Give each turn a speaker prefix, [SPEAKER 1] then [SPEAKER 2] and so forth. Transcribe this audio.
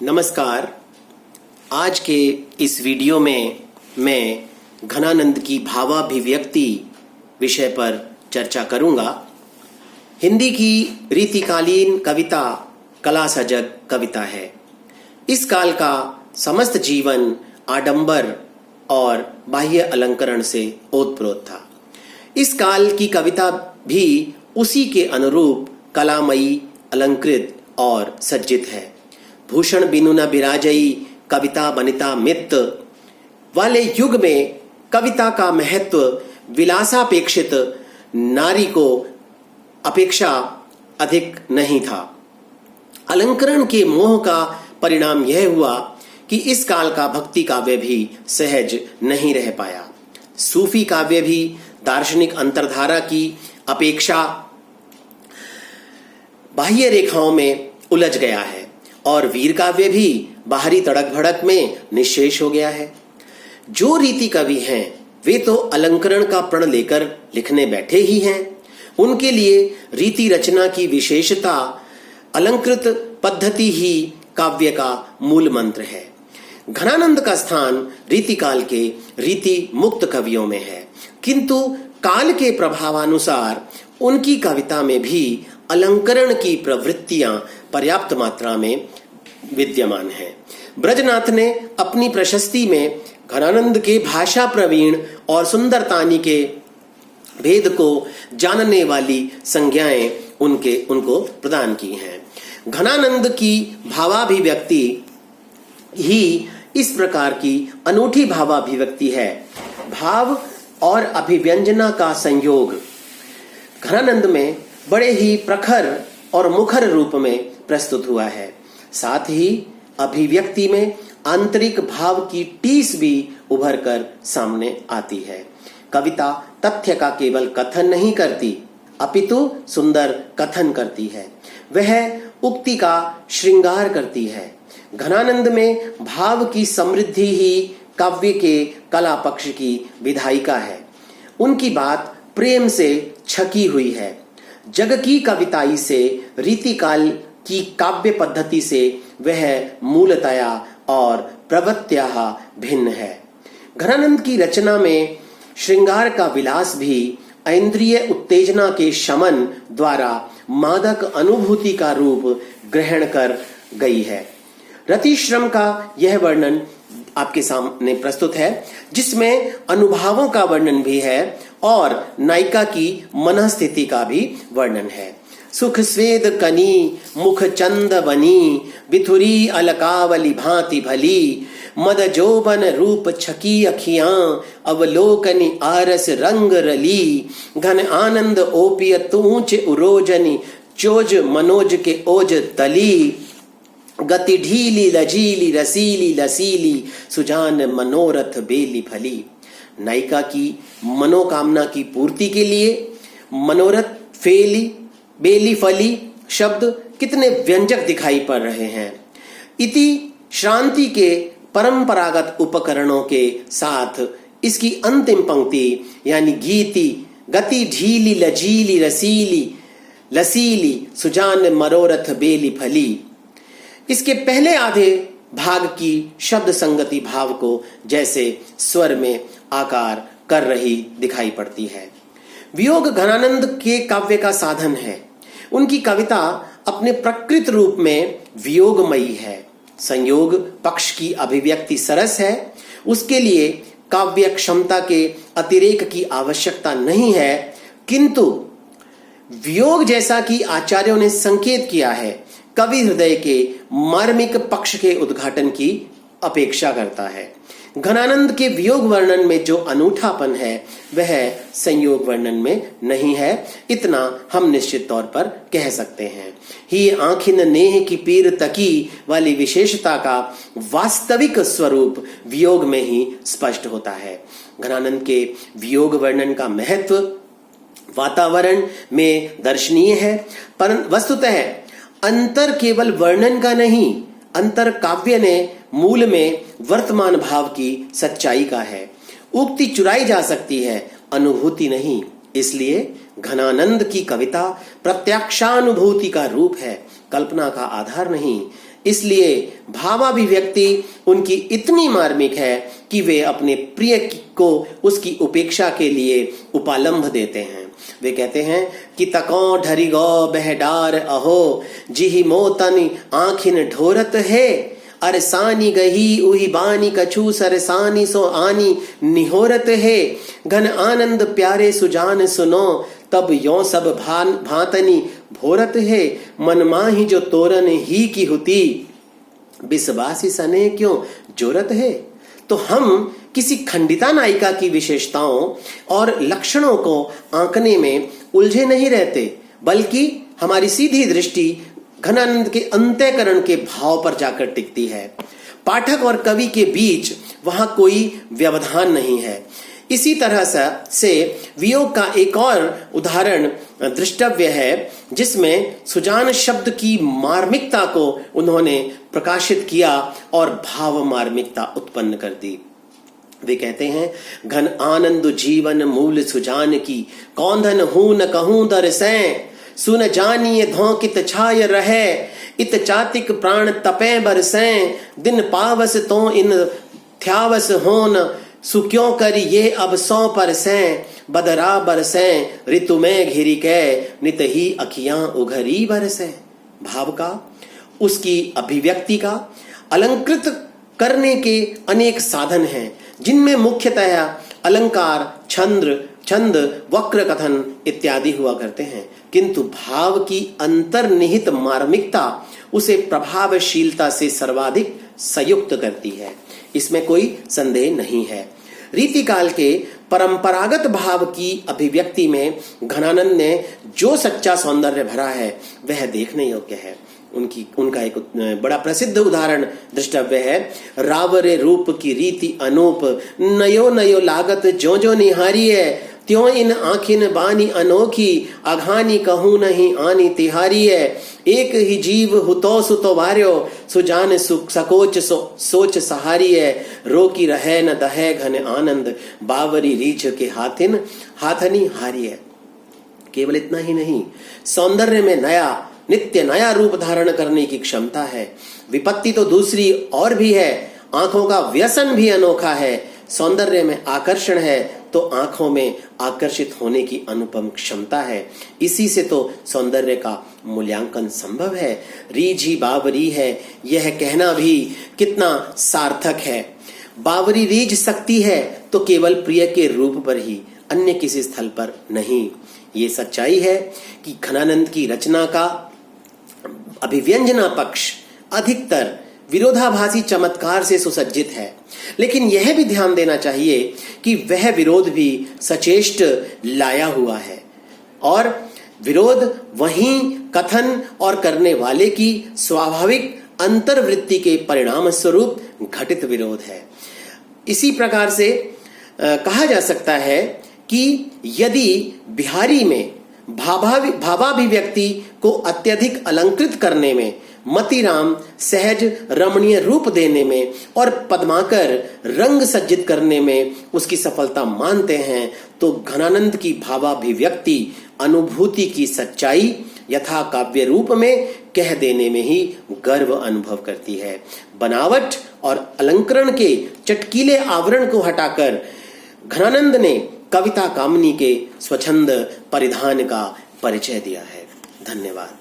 [SPEAKER 1] नमस्कार। आज के इस वीडियो में मैं घनानंद की भावाभिव्यक्ति विषय पर चर्चा करूंगा। हिंदी की रीतिकालीन कविता कला सजग कविता है। इस काल का समस्त जीवन आडंबर और बाह्य अलंकरण से ओतप्रोत था। इस काल की कविता भी उसी के अनुरूप कलामयी, अलंकृत और सज्जित है। भूषण बिनु न बिराजई कविता बनिता मित्त वाले युग में कविता का महत्व विलासापेक्षित नारी को अपेक्षा अधिक नहीं था। अलंकरण के मोह का परिणाम यह हुआ कि इस काल का भक्ति काव्य भी सहज नहीं रह पाया। सूफी काव्य भी दार्शनिक अंतर्धारा की अपेक्षा बाह्य रेखाओं में उलझ गया है और वीर काव्य भी बाहरी तड़क भड़क में निश्शेष हो गया है। जो रीति कवि हैं वे तो अलंकरण का प्रण लेकर लिखने बैठे ही हैं। उनके लिए रीति रचना की विशेषता, अलंकृत पद्धति ही काव्य का मूल मंत्र है। घनानंद का स्थान रीतिकाल के रीति मुक्त कवियों में है, किंतु काल के प्रभावानुसार उनकी कविता में भी अलंकरण की प्रवृत्तियां पर्याप्त मात्रा में विद्यमान हैं। ब्रजनाथ ने अपनी प्रशस्ति में घनानंद के भाषा प्रवीण और सुंदरतानी के भेद को जानने वाली संज्ञाएं उनको प्रदान की हैं। घनानंद की भावाभिव्यक्ति ही इस प्रकार की अनूठी भावाभिव्यक्ति है। भाव और अभिव्यंजना का संयोग घनानंद में बड़े ही प्रखर और मुखर रूप में प्रस्तुत हुआ है। साथ ही अभिव्यक्ति में आंतरिक भाव की टीस भी उभर कर सामने आती है। कविता तथ्य का केवल कथन नहीं करती, अपितु सुंदर कथन करती है। वह उक्ति का श्रृंगार करती है। घनानंद में भाव की समृद्धि ही काव्य के कला पक्ष की विधायिका है। उनकी बात प्रेम से छकी हुई है। जग की कविताई से, रीतिकाल की काव्य पद्धति से वह मूलतया और प्रवृत्त्याः भिन्न है। घनानंद की रचना में श्रृंगार का विलास भी इंद्रिय उत्तेजना के शमन द्वारा मादक अनुभूति का रूप ग्रहण कर गई है। रतिश्रम का यह वर्णन आपके सामने प्रस्तुत है, जिसमें अनुभवों का वर्णन भी है और नायिका की मन स्थिति का भी वर्णन है। सुख स्वेद कनी मुख चंद बनी बिथुरी अलकावली भांति भली मद जोबन रूप छकी अखियां अवलोकनी आरस रंग रली घन आनंद ओपिय तूच उरोजनी चोज मनोज के ओज तली गति ढीली लजीली रसीली लसीली सुजान मनोरथ बेली फली। नायिका की मनोकामना की पूर्ति के लिए मनोरथ, फेली, बेली, फली शब्द कितने व्यंजक दिखाई पड़ रहे हैं। इति श्रांति के परंपरागत उपकरणों के साथ इसकी अंतिम पंक्ति यानी गीति गति ढीली लजीली रसीली लसीली सुजान मनोरथ बेली फली, इसके पहले आधे भाग की शब्द संगति भाव को जैसे स्वर में आकार कर रही दिखाई पड़ती है। वियोग घनानंद के काव्य का साधन है। उनकी कविता अपने प्रकृत रूप में वियोगमयी है। संयोग पक्ष की अभिव्यक्ति सरस है। उसके लिए काव्य क्षमता के अतिरेक की आवश्यकता नहीं है, किंतु वियोग जैसा कि आचार्यों ने संकेत किया है कवि हृदय के मार्मिक पक्ष के उद्घाटन की अपेक्षा करता है। घनानंद के वियोग वर्णन में जो अनूठापन है वह संयोग वर्णन में नहीं है, इतना हम निश्चित तौर पर कह सकते हैं। ही आँखिन नेह की पीर तकी वाली विशेषता का वास्तविक स्वरूप वियोग में ही स्पष्ट होता है। घनानंद के वियोग वर्णन का महत्व वातावरण में दर्शनीय है, परंतु वस्तुतः अंतर केवल वर्णन का नहीं, अंतर काव्य ने मूल में वर्तमान भाव की सच्चाई का है। उक्ति चुराई जा सकती है, अनुभूति नहीं। इसलिए घनानंद की कविता प्रत्यक्षानुभूति का रूप है, कल्पना का आधार नहीं। इसलिए भावाभिव्यक्ति उनकी इतनी मार्मिक है कि वे अपने प्रिय को उसकी उपेक्षा के लिए उपालंभ देते हैं। वे कहते हैं कि तकों ढरी गौ बहडार अहो जिहि मोतन आखिन ढोरत है अरसानी गही उही बानी कछु सरसानी सो आनी निहोरत है घन आनंद प्यारे सुजान सुनो तब यो सब भातनी भोरत है मन माही जो तोरन ही की हुती बिसबासी सने क्यों जोरत है। तो हम किसी खंडिता नायिका की विशेषताओं और लक्षणों को आंकने में उलझे नहीं रहते, बल्कि हमारी सीधी दृष्टि घनानंद के अंतःकरण के भाव पर जाकर टिकती है। पाठक और कवि के बीच वहां कोई व्यवधान नहीं है। इसी तरह से वियोग का एक और उदाहरण दृष्टव्य है, जिसमें सुजान शब्द की मार्मिकता को उन्होंने प्रकाशित किया और भाव मार्मिकता उत्पन्न कर दी। वे कहते हैं, घन आनंद जीवन मूल सुजान की कौंधन हूं न कहूं दर सैं सुन जानिए धोंकित छाय रहे इत चातिक प्राण तपे बरसें दिन पावस तो इन थ्यावस होन सुक्यों कर ये अब 100 परसें बदरा बरसें ऋतु में घिरी के नित ही अखियां उघरी बरसें। भाव का, उसकी अभिव्यक्ति का अलंकृत करने के अनेक साधन हैं, जिनमें मुख्यतः अलंकार, छंद, वक्र कथन इत्यादि हुआ करते हैं, किंतु भाव की अंतर्निहित मार्मिकता उसे प्रभावशीलता से सर्वाधिक संयुक्त करती है, इसमें कोई संदेह नहीं है। रीतिकाल के परंपरागत भाव की अभिव्यक्ति में घनानंद ने जो सच्चा सौंदर्य भरा है वह देखने योग्य है। उनका एक बड़ा प्रसिद्ध उदाहरण दृष्टव्य है, रावरे रूप की रीति अनूप नयो नयो लागत जो जो निहारी है त्यों इन आँखिन बानी अनोखी अघानी कहूं नहीं आनी तिहारी है एक ही जीव हुतो सुतो वार्यो सुजान सुख सकोच सोच सहारी है रोकी रहे न दहे घन आनंद बावरी रीछ के हाथनी हारी है। केवल इतना ही नहीं, सौंदर्य में नित्य नया रूप धारण करने की क्षमता है। विपत्ति तो दूसरी और भी है, आंखों का व्यसन भी अनोखा है। सौंदर्य में आकर्षण है तो आंखों में आकर्षित होने की अनुपम क्षमता है। इसी से तो सौंदर्य का मूल्यांकन संभव है। रीझ ही बावरी है, यह कहना भी कितना सार्थक है। बावरी रीझ सकती है तो केवल प्रिय के रूप पर ही, अन्य किसी स्थल पर नहीं। ये सच्चाई है कि घनानंद की रचना का अभिव्यंजना पक्ष अधिकतर विरोधाभासी चमत्कार से सुसज्जित है, लेकिन यह भी ध्यान देना चाहिए कि वह विरोध भी सचेष्ट लाया हुआ है और विरोध वहीं कथन और करने वाले की स्वाभाविक अंतर्वृत्ति के परिणाम स्वरूप घटित विरोध है। इसी प्रकार से कहा जा सकता है कि यदि बिहारी में भावाभिव्यक्ति को अत्यधिक अलंकृत करने में, मतिराम सहज रमणीय रूप देने में और पद्माकर रंग सज्जित करने में उसकी सफलता मानते हैं, तो घनानंद की भावाभिव्यक्ति अनुभूति की सच्चाई यथा काव्य रूप में कह देने में ही गर्व अनुभव करती है। बनावट और अलंकरण के चटकीले आवरण को हटाकर घनानंद ने कविता कामनी के स्वच्छंद परिधान का परिचय दिया है। धन्यवाद।